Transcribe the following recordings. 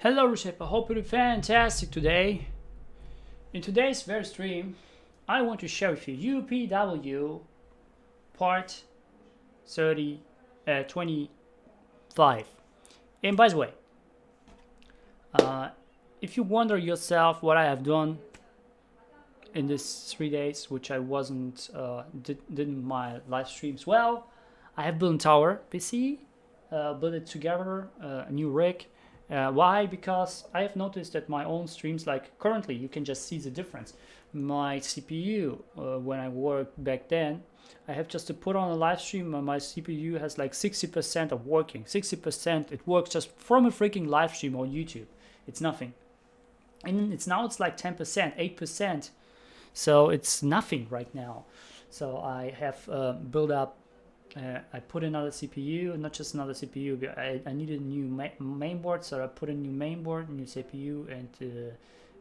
Hello Reshaper, hope you're fantastic today. In today's very stream, I want to share with you UPW part 25. And by the way, if you wonder yourself what I have done in these 3 days, which I wasn't did my live streams, well, I have built a tower PC, built it together, a new rig. Why? Because I have noticed that my own streams, like currently, you can just see the difference. My CPU, when I worked back then, I have just to put on a live stream and my CPU has like 60% of working. 60% it works just from a freaking live stream on YouTube. It's nothing. And it's like 10%, 8%. So it's nothing right now. So I have built up I put another CPU, not just another CPU. I needed a new main board, so I put a new main board, new CPU, and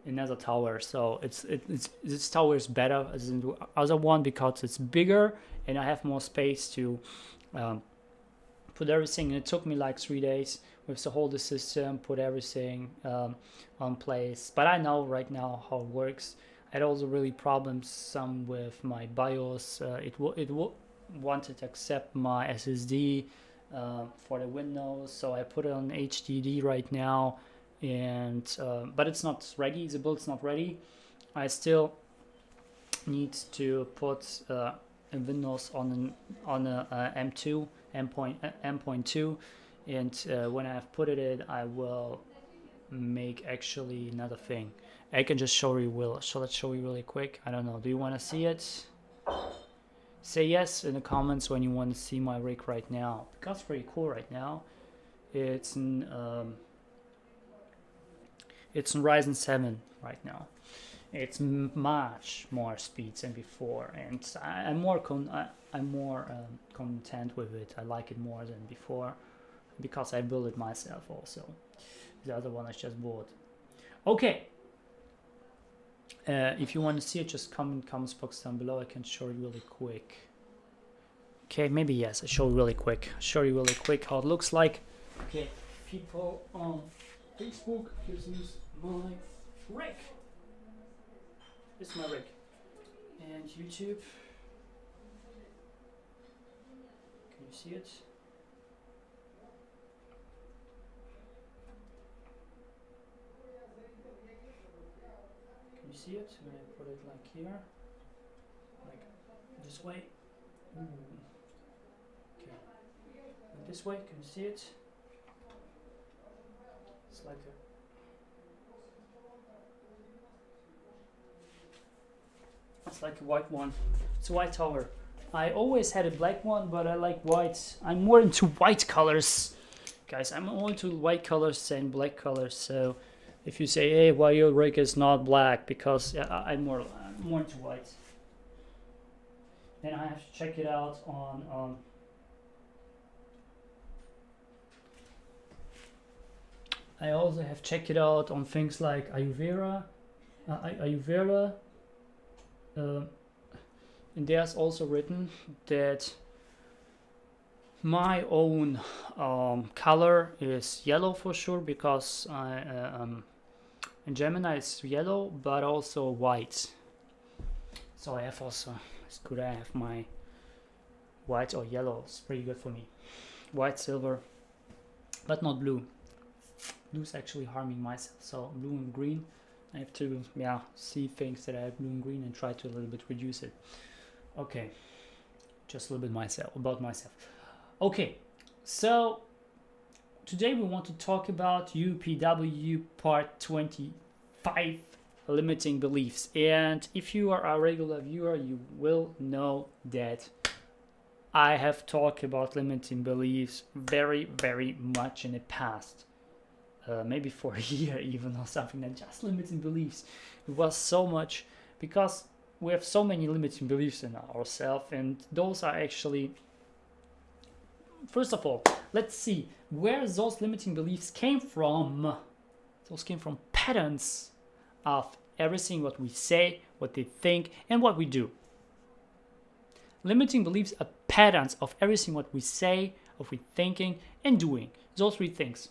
another tower. So this tower is better than the other one because it's bigger and I have more space to put everything. And it took me like 3 days with the whole system, put everything on place. But I know right now how it works. I had also really problems some with my BIOS. It wanted to accept my SSD for the Windows, so I put it on HDD right now, and but it's not ready. The build's not ready. I still need to put a Windows on a M.2, and when I have put it in, I will make actually another thing. I can just show you. Shall I show you really quick? I don't know. Do you want to see it? Say yes in the comments when you want to see my rig right now, because it's pretty cool right now. It's in Ryzen 7 right now. It's much more speeds than before, and I'm more content with it. I like it more than before because I built it myself also. The other one I just bought. Okay. If you want to see it, just comment in the comments box down below. I can show you really quick. Okay, maybe yes, I show you really quick. Show you really quick how it looks like. Okay, people on Facebook, this is my rig. This is my rig. And YouTube. Can you see it? You see it when I put it like here, like this way. Ooh. Okay, like this way. Can you see it? It's like a white one. It's a white tower. I always had a black one, but I like white. I'm more into white colors, guys. I'm more into white colors than black colors. So if you say, hey, why your rig is not black? Because I'm more into white. Then I have to check it out on I also have checked it out on things like Ayurveda, and there's also written that my own color is yellow for sure, because in Gemini it's yellow, but also white. So I have also, it's good I have my white or yellow. It's pretty good for me. White, silver, but not blue. Blue's actually harming myself. So blue and green, I have to see things that I have blue and green and try to a little bit reduce it. Okay, just a little bit about myself. Okay, so today we want to talk about UPW part 25, limiting beliefs. And if you are a regular viewer, you will know that I have talked about limiting beliefs very, very much in the past. Maybe for a year even, or something, than just limiting beliefs. It was so much because we have so many limiting beliefs in ourselves, and those are actually, first of all, let's see where those limiting beliefs came from. Those came from patterns of everything what we say, what they think, and what we do. Limiting beliefs are patterns of everything what we say, what we're thinking and doing. Those three things.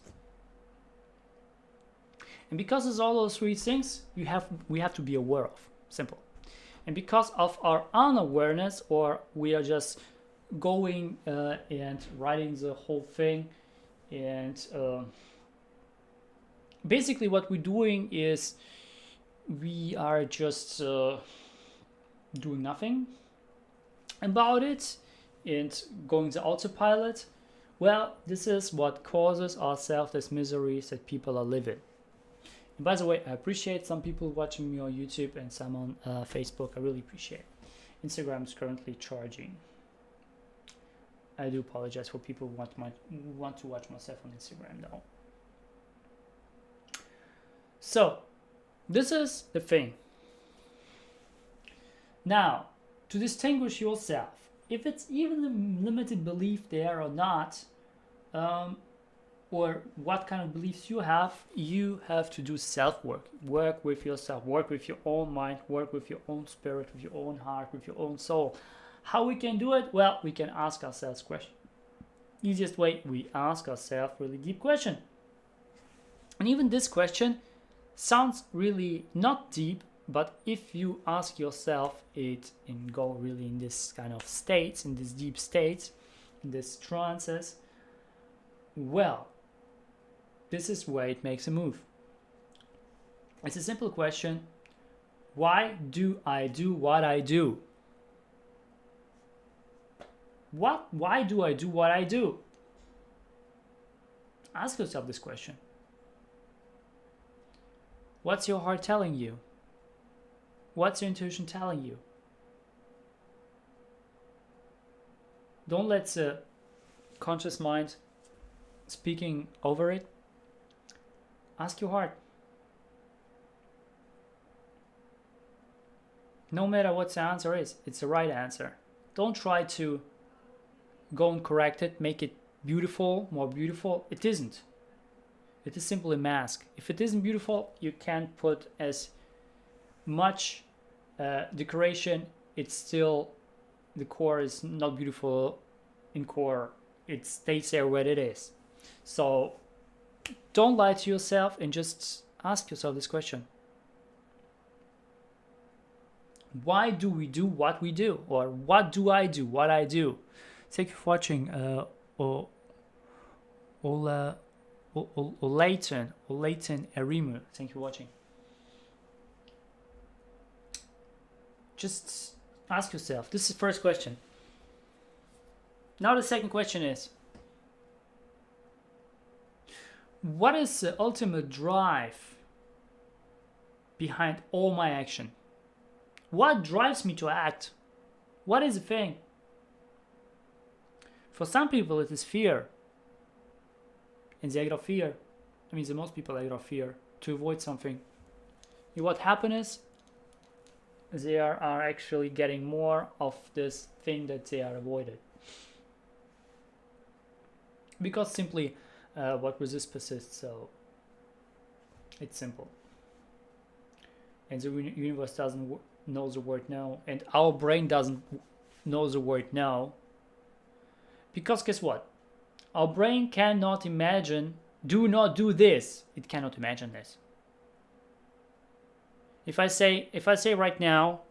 And because of all those three things, we have to be aware of. Simple. And because of our unawareness, or we are just going and writing the whole thing, and basically what we're doing is we are just doing nothing about it and going to autopilot. Well, this is what causes ourselves this miseries that people are living. And by the way, I appreciate some people watching me on YouTube and some on Facebook. I really appreciate it. Instagram is currently charging. I do apologize for people who want to watch myself on Instagram though. So, this is the thing. Now, to distinguish yourself, if it's even a limited belief there or not, or what kind of beliefs you have to do self-work. Work with yourself, work with your own mind, work with your own spirit, with your own heart, with your own soul. How we can do it? Well, we can ask ourselves questions. Easiest way, we ask ourselves really deep question. And even this question sounds really not deep, but if you ask yourself it and go really in this kind of states, in this deep states, in these trances, well, this is where it makes a move. It's a simple question. Why do I do what I do? Why do I do what I do? Ask yourself this question. What's your heart telling you? What's your intuition telling you? Don't let the conscious mind speaking over it. Ask your heart. No matter what the answer is, it's the right answer. Don't try to go and correct it, make it beautiful, more beautiful. It isn't. It is simply a mask. If it isn't beautiful, you can't put as much decoration. It's still, the core is not beautiful in core. It stays there where it is. So don't lie to yourself and just ask yourself this question. Why do we do what we do? Or what do I do what I do? Thank you for watching. Leighton Erimu. Thank you for watching. Just ask yourself. This is the first question. Now the second question is, what is the ultimate drive behind all my action? What drives me to act? What is the thing? For some people it is fear. And they act of fear. I mean, the most people act of fear to avoid something. And what happens is they are actually getting more of this thing that they are avoided. Because simply what resists persists, so it's simple. And the universe doesn't know the word no, and our brain doesn't know the word no. Because guess what? Our brain cannot imagine, do not do this. It cannot imagine this. If I say right now,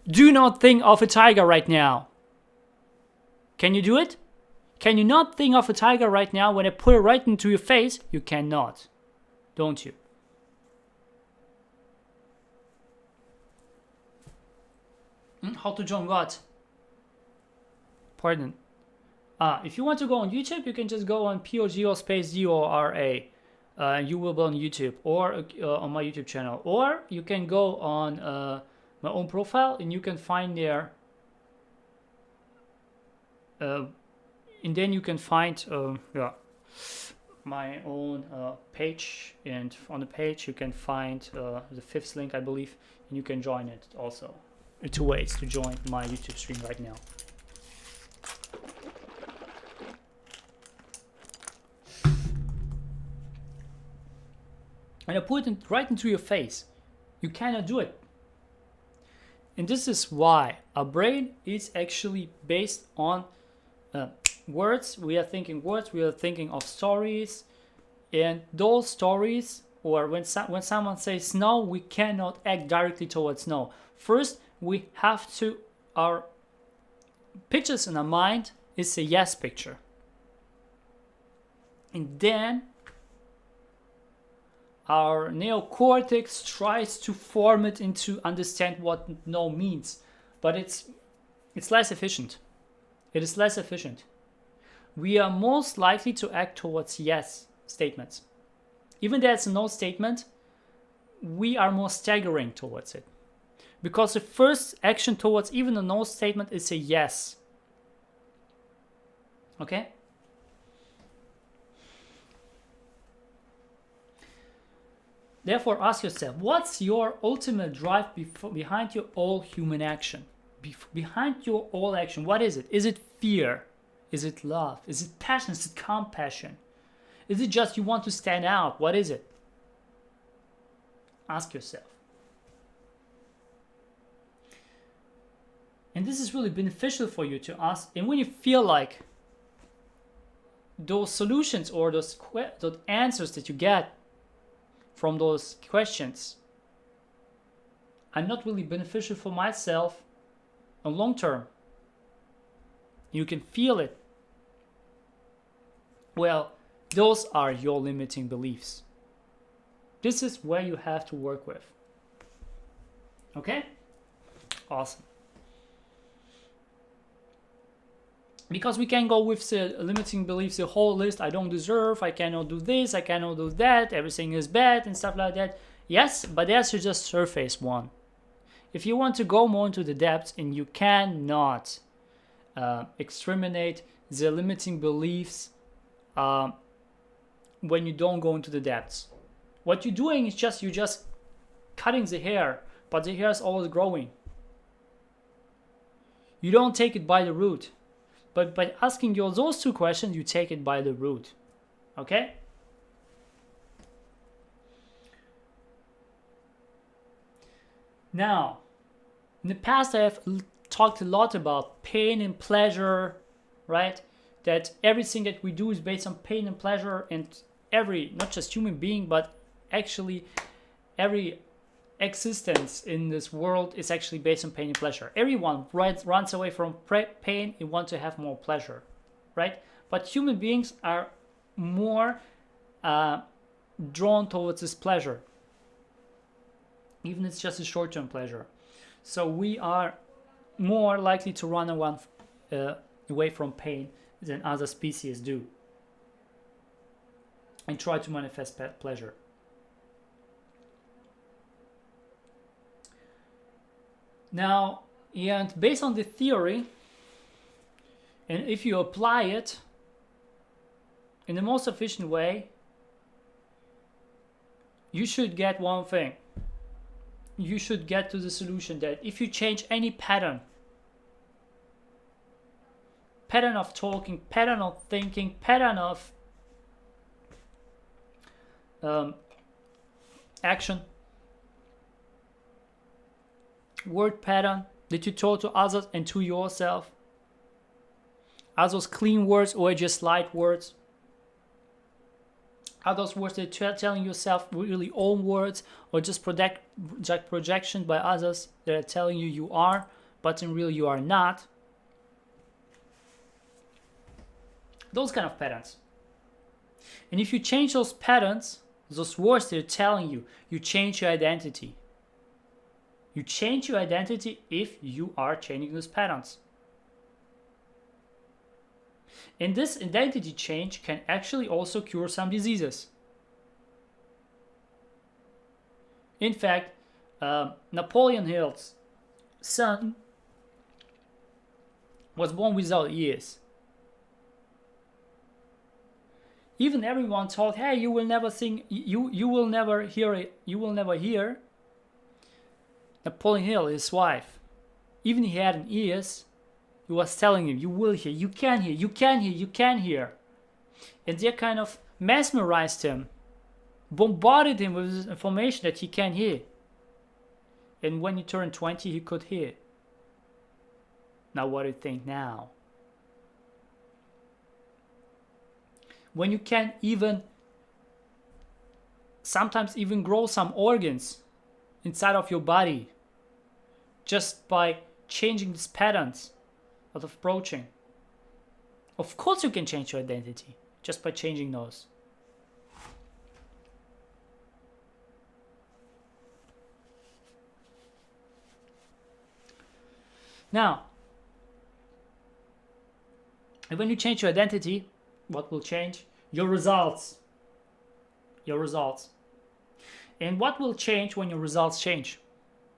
do not think of a tiger right now. Can you do it? Can you not think of a tiger right now when I put it right into your face? You cannot. Don't you? How to join what? Pardon. If you want to go on YouTube, you can just go on pogodora. You will be on YouTube or on my YouTube channel. Or you can go on my own profile and you can find there. And then you can find my own page. And on the page you can find the fifth link, I believe. And you can join it also. 2 ways to join my YouTube stream right now. And I put it right into your face. You cannot do it. And this is why our brain is actually based on words, we are thinking of stories, and those stories, or when someone says no, we cannot act directly towards no. First, we have to, our pictures in our mind is a yes picture. And then our neocortex tries to form it into understand what no means, but it's less efficient. It is less efficient. We are most likely to act towards yes statements. Even though it's a no statement, we are more staggering towards it. Because the first action towards even a no statement is a yes. Okay? Therefore, ask yourself, what's your ultimate drive behind your all human action? Behind your all action, what is it? Is it fear? Is it love? Is it passion? Is it compassion? Is it just you want to stand out? What is it? Ask yourself. And this is really beneficial for you to ask. And when you feel like those solutions or those answers that you get from those questions are not really beneficial for myself on long term, you can feel it. Well, those are your limiting beliefs. This is where you have to work with. Okay? Awesome. Because we can go with the limiting beliefs, the whole list. I don't deserve, I cannot do this, I cannot do that, everything is bad and stuff like that. Yes, but that's just surface one. If you want to go more into the depths, and you cannot exterminate the limiting beliefs when you don't go into the depths. What you're doing is you're just cutting the hair, but the hair is always growing. You don't take it by the root. But by asking those two questions, you take it by the root. Okay? Now, in the past, I have talked a lot about pain and pleasure, right? That everything that we do is based on pain and pleasure, and not just human being, but actually every existence in this world is actually based on pain and pleasure. Everyone runs away from pain and wants to have more pleasure, right? But human beings are more drawn towards this pleasure, even if it's just a short-term pleasure. So we are more likely to run away from pain than other species do, and try to manifest pleasure. Now, and based on the theory, and if you apply it in the most efficient way, you should get one thing. You should get to the solution that if you change any pattern of talking, pattern of thinking, pattern of action, word pattern that you told to others and to yourself, are those clean words or just light words? Are those words that you're telling yourself really own words, or just projection by others that are telling you you are, but in real you are not? Those kind of patterns. And if you change those patterns, those words that are telling you, you change your identity. You change your identity if you are changing those patterns. And this identity change can actually also cure some diseases. In fact, Napoleon Hill's son was born without ears. Even everyone thought, hey, you will never sing, you will never hear it, you will never hear. Napoleon Hill, his wife, even he had ears, he was telling him, you will hear, you can hear, you can hear, you can hear. And they kind of mesmerized him, bombarded him with this information that he can hear. And when he turned 20, he could hear. Now what do you think now? when you can even sometimes even grow some organs inside of your body just by changing these patterns of approaching. Of course you can change your identity just by changing those. Now, and when you change your identity, what will change? Your results. Your results. And what will change when your results change?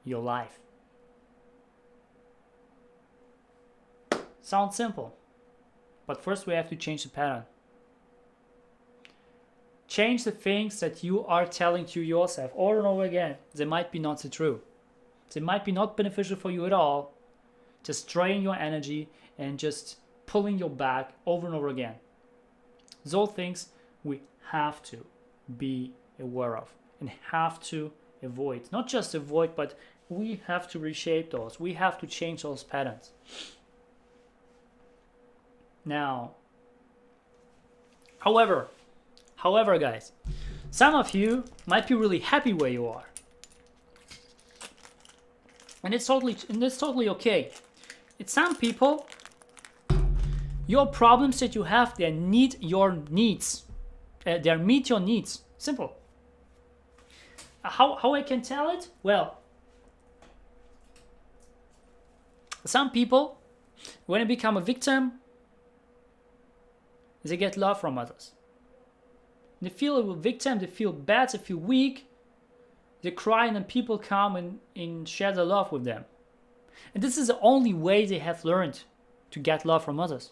Your life. Sounds simple. But first we have to change the pattern. Change the things that you are telling to yourself over and over again. They might be not so true. They might be not beneficial for you at all. Just draining your energy and just pulling your back over and over again. Those things we have to be aware of and have to avoid. Not just avoid, but we have to reshape those. We have to change those patterns. Now, however guys, some of you might be really happy where you are. And it's totally okay. It's some people, your problems that you have, they meet your needs. They meet your needs. Simple. How I can tell it? Well, some people, when they become a victim, they get love from others. They feel a victim, they feel bad, they feel weak. They cry and then people come and share their love with them. And this is the only way they have learned to get love from others.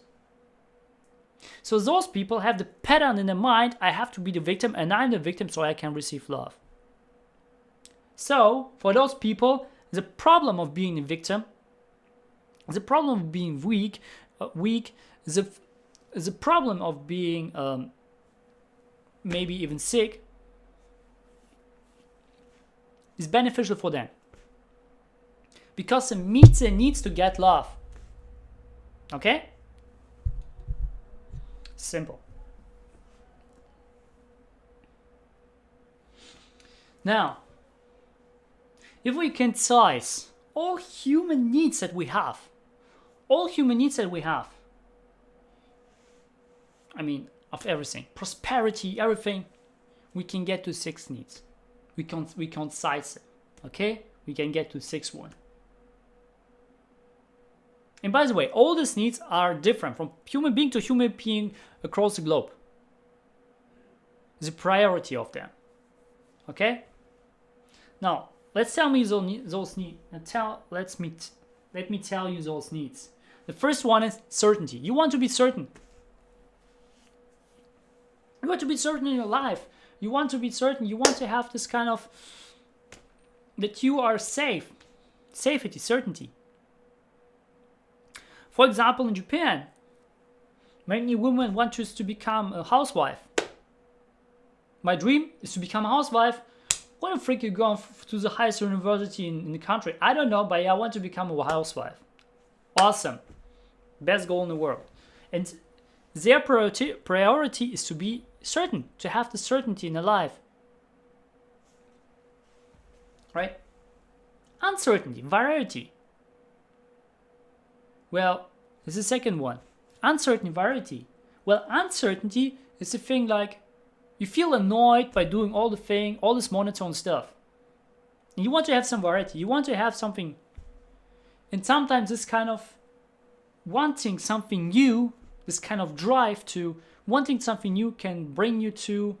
So those people have the pattern in their mind, I have to be the victim and I'm the victim so I can receive love. So for those people, the problem of being a victim, the problem of being weak, the problem of being maybe even sick is beneficial for them. Because it meets their needs to get love. Okay? Simple. Now, if we can size all human needs that we have, I mean, of everything, prosperity, everything, we can get to 6 needs. We can't size it, okay? We can get to 6 one. And by the way, all these needs are different from human being to human being across the globe. The priority of them, okay? Now, let's tell me those needs. Let me tell you those needs. The first one is certainty. You want to be certain. You want to be certain in your life. You want to be certain. You want to have this kind of, that you are safe. Safety, certainty. For example, in Japan, many women want to become a housewife. My dream is to become a housewife. What the frick you going to the highest university in the country? I don't know, but I want to become a housewife. Awesome. Best goal in the world. And their priority is to be certain, to have the certainty in their life. Right? Uncertainty, variety. Well, this is the second one. Uncertainty, variety. Well, uncertainty is a thing like you feel annoyed by doing all this monotone stuff. And you want to have some variety. You want to have something. And sometimes this kind of wanting something new, this kind of drive to wanting something new can bring you to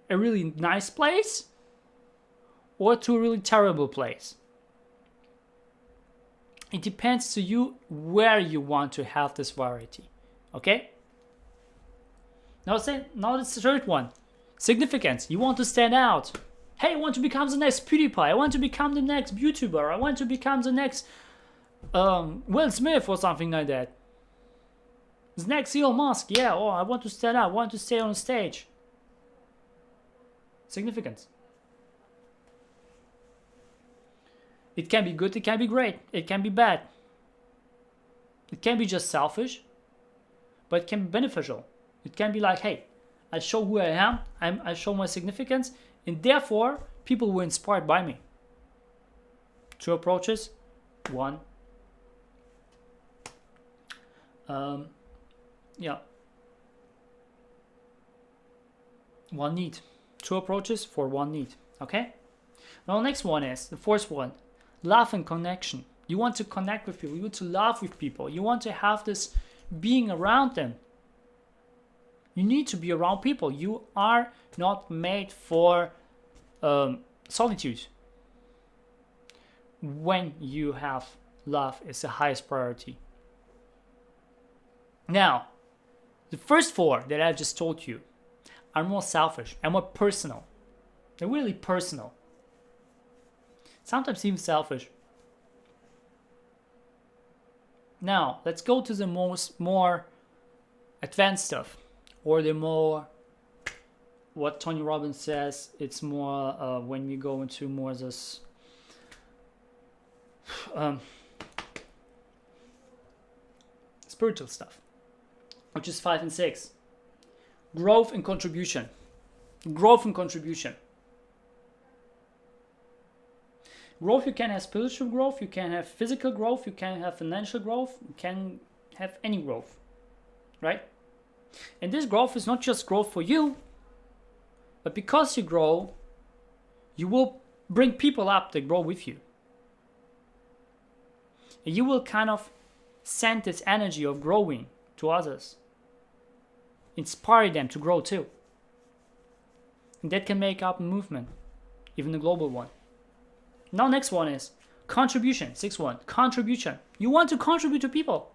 a really nice place or to a really terrible place. It depends to you where you want to have this variety. Okay? Now it's the third one. Significance. You want to stand out. Hey, I want to become the next PewDiePie. I want to become the next YouTuber. I want to become the next Will Smith or something like that. The next Elon Musk. Yeah, oh, I want to stand out. I want to stay on stage. Significance. It can be good, it can be great, it can be bad. It can be just selfish, but it can be beneficial. It can be like, hey, I show who I am, I show my significance, and therefore people were inspired by me. 2 approaches, 1. Yeah. 1 need. 2 approaches for 1 need. Okay? Now the next one is, the fourth one, love and connection. You want to connect with people. You want to love with people. You want to have this being around them. You need to be around people. You are not made for solitude. When you have love is the highest priority. Now, the first 4 that I just told you are more selfish and more personal. They're really personal. Sometimes even selfish. Now, let's go to the more advanced stuff, or the more, what Tony Robbins says, it's more when we go into more this spiritual stuff, which is 5 and 6. Growth and contribution. Growth and contribution. Growth, you can have spiritual growth, you can have physical growth, you can have financial growth, you can have any growth, right? And this growth is not just growth for you, but because you grow, you will bring people up that grow with you. And you will kind of send this energy of growing to others. Inspire them to grow too. And that can make up a movement, even a global one. Now next one is contribution, 6-1, contribution. You want to contribute to people.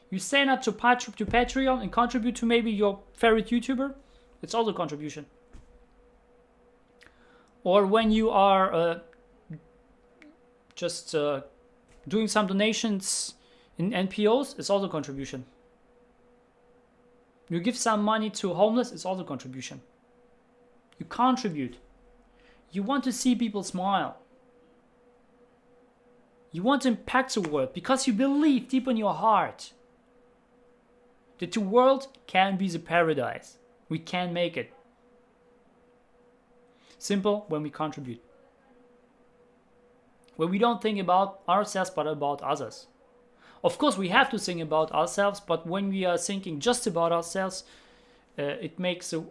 You sign up to Patreon and contribute to maybe your favorite YouTuber. It's also contribution. Or when you are just doing some donations in NPOs, it's also contribution. You give some money to homeless, it's also contribution. You contribute. You want to see people smile. You want to impact the world because you believe deep in your heart that the world can be the paradise. We can make it. Simple when we contribute. When we don't think about ourselves but about others. Of course, we have to think about ourselves, but when we are thinking just about ourselves, it makes an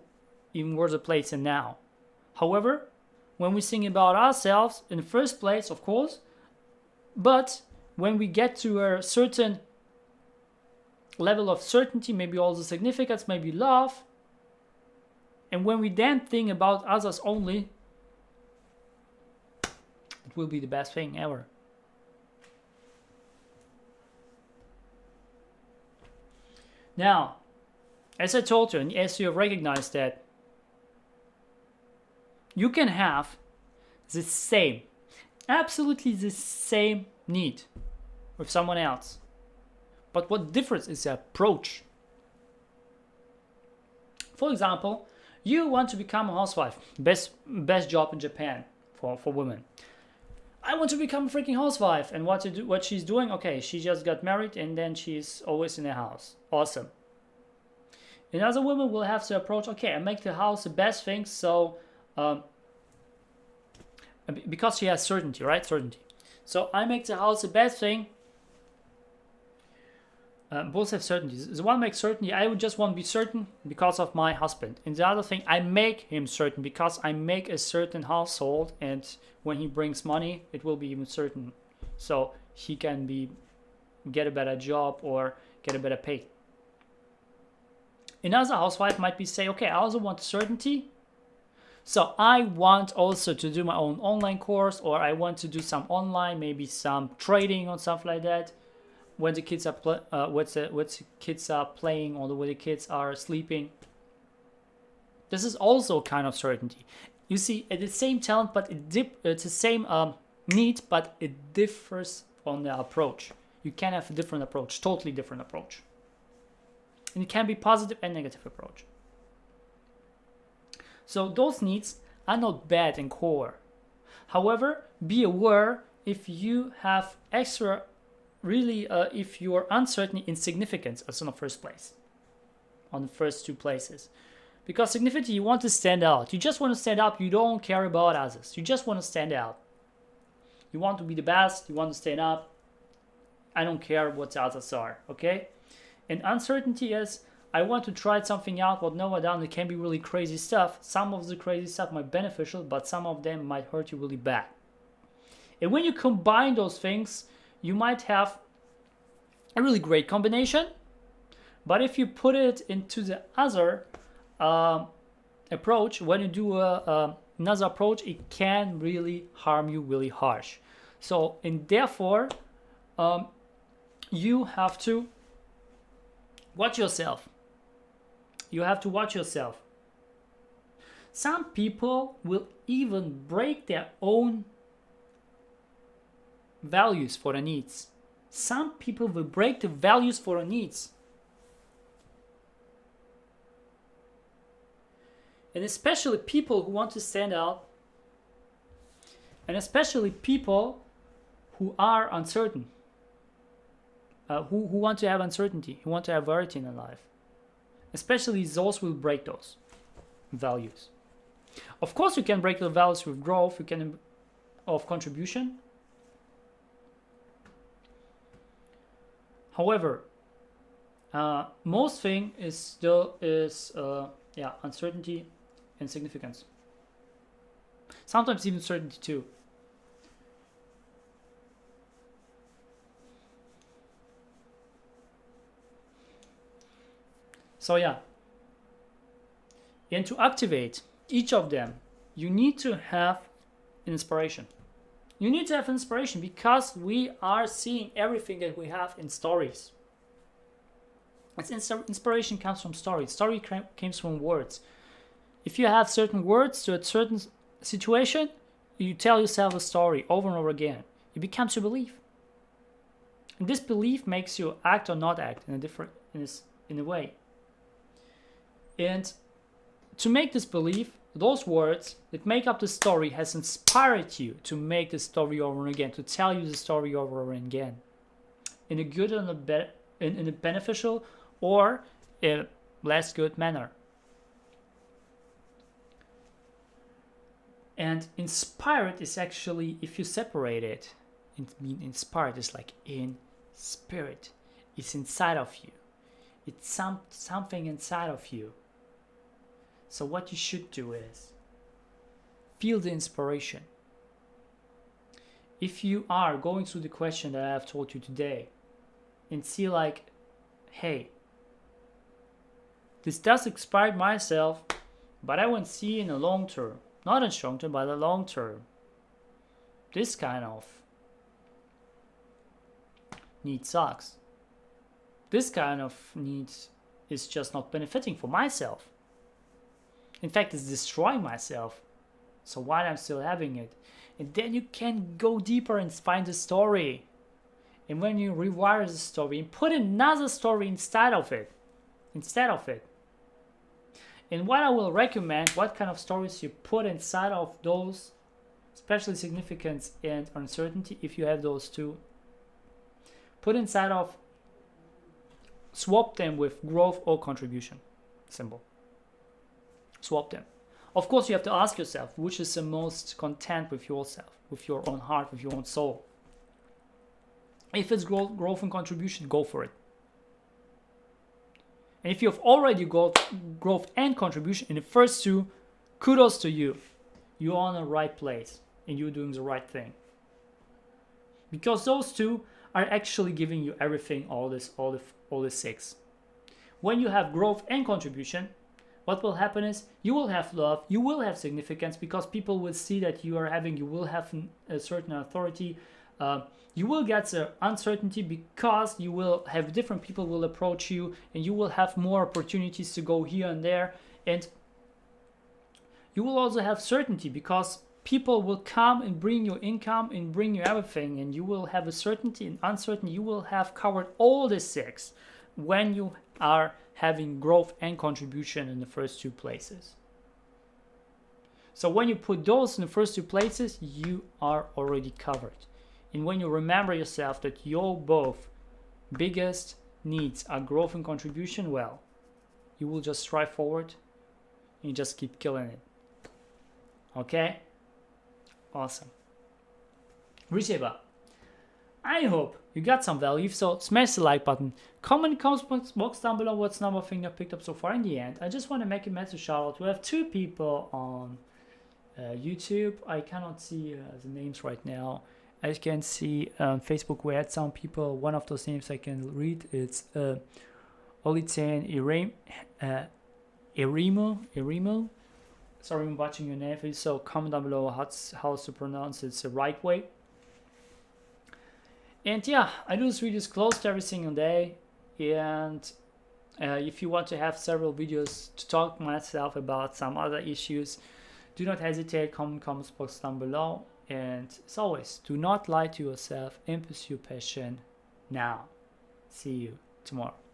even worse place than now. However, when we think about ourselves in the first place, of course, but when we get to a certain level of certainty, maybe also significance, maybe love, and when we then think about others only, it will be the best thing ever. Now, as I told you, and as you have recognized that, you can have the same, absolutely the same need with someone else. But what difference is the approach? For example, you want to become a housewife, best job in Japan for women. I want to become a freaking housewife, and what she's doing? Okay, she just got married and then she's always in the house. Awesome. Another woman will have the approach. Okay, I make the house the best thing, so because she has certainty, right? Certainty. So I make the house the best thing. Both have certainty. The one makes certainty. I would just want to be certain because of my husband. And the other thing, I make him certain because I make a certain household, and when he brings money, it will be even certain. So he can get a better job or get a better pay. Another housewife might be say, okay, I also want certainty. So I want also to do my own online course, or I want to do some online, maybe some trading or stuff like that. When the kids are kids are playing, or when the kids are sleeping. This is also kind of certainty. You see, it's the same talent, but it's the same need, but it differs on the approach. You can have a different approach, totally different approach. And it can be positive and negative approach. So those needs are not bad in core. However, be aware if you have extra really if you are uncertain in significance, it's in the first place, on the first two places. Because significance, you want to stand out. You just want to stand out. You don't care about others. You just want to stand out. You want to be the best. You want to stand up. I don't care what the others are, okay? And uncertainty is, I want to try something out, what no one done. It can be really crazy stuff. Some of the crazy stuff might be beneficial, but some of them might hurt you really bad. And when you combine those things, you might have a really great combination. But if you put it into the other approach, when you do another approach, it can really harm you really harsh. So, and therefore, you have to watch yourself. You have to watch yourself. Some people will even break their own values for their needs. Some people will break the values for their needs. And especially people who want to stand out, and especially people who are uncertain, who want to have uncertainty, who want to have variety in their life. Especially those will break those values. Of course, you can break the values with growth, you can of contribution. However, most thing is still uncertainty and significance. Sometimes even certainty too. So yeah, and to activate each of them, you need to have an inspiration. You need to have inspiration because we are seeing everything that we have in stories. Inspiration comes from stories. Story comes from words. If you have certain words to a certain situation, you tell yourself a story over and over again. It becomes your belief. And this belief makes you act or not act in a way. And to make this belief, those words that make up the story has inspired you to make the story over and again, to tell you the story over and again, in a good and in a beneficial or a less good manner. And inspired is actually, if you separate it, inspired is like in spirit. It's inside of you. It's something inside of you. So what you should do is feel the inspiration. If you are going through the question that I have told you today and see like, hey, this does inspire myself, but I want to see in the long term, not in short term, but the long term, this kind of need sucks. This kind of need is just not benefiting for myself. In fact, it's destroying myself. So why I'm still having it? And then you can go deeper and find the story. And when you rewire the story and put another story instead of it. And what I will recommend, what kind of stories you put inside of those, especially significance and uncertainty, if you have those two, put inside of, swap them with growth or contribution. Simple. Swap them. Of course, you have to ask yourself, which is the most content with yourself, with your own heart, with your own soul. If it's growth and contribution, go for it. And if you have already got growth and contribution in the first two, kudos to you. You're on the right place and you're doing the right thing. Because those two are actually giving you everything, all the six. When you have growth and contribution, what will happen is you will have love, you will have significance because people will see that you will have a certain authority. You will get the uncertainty because you will have different people will approach you and you will have more opportunities to go here and there. And you will also have certainty because people will come and bring you income and bring you everything, and you will have a certainty and uncertainty. You will have covered all the six when you are having growth and contribution in the first two places. So when you put those in the first two places, you are already covered. And when you remember yourself that your both biggest needs are growth and contribution, well, you will just strive forward and you just keep killing it. Okay? Awesome. Reshaper, I hope you got some value. If so, smash the like button. Comment in the comments box down below what's number thing you picked up so far. In the end, I just want to make a massive shout out. We have 2 people on YouTube. I cannot see the names right now. As you can see on Facebook, we had some people. One of those names I can read. It's Olitan Erimo. Sorry, I'm watching your name. So comment down below how to pronounce it the right way. And yeah, I do this videos close to every single day. And if you want to have several videos to talk to myself about some other issues, do not hesitate, comment in the comments box down below. And as always, do not lie to yourself and pursue passion now. See you tomorrow.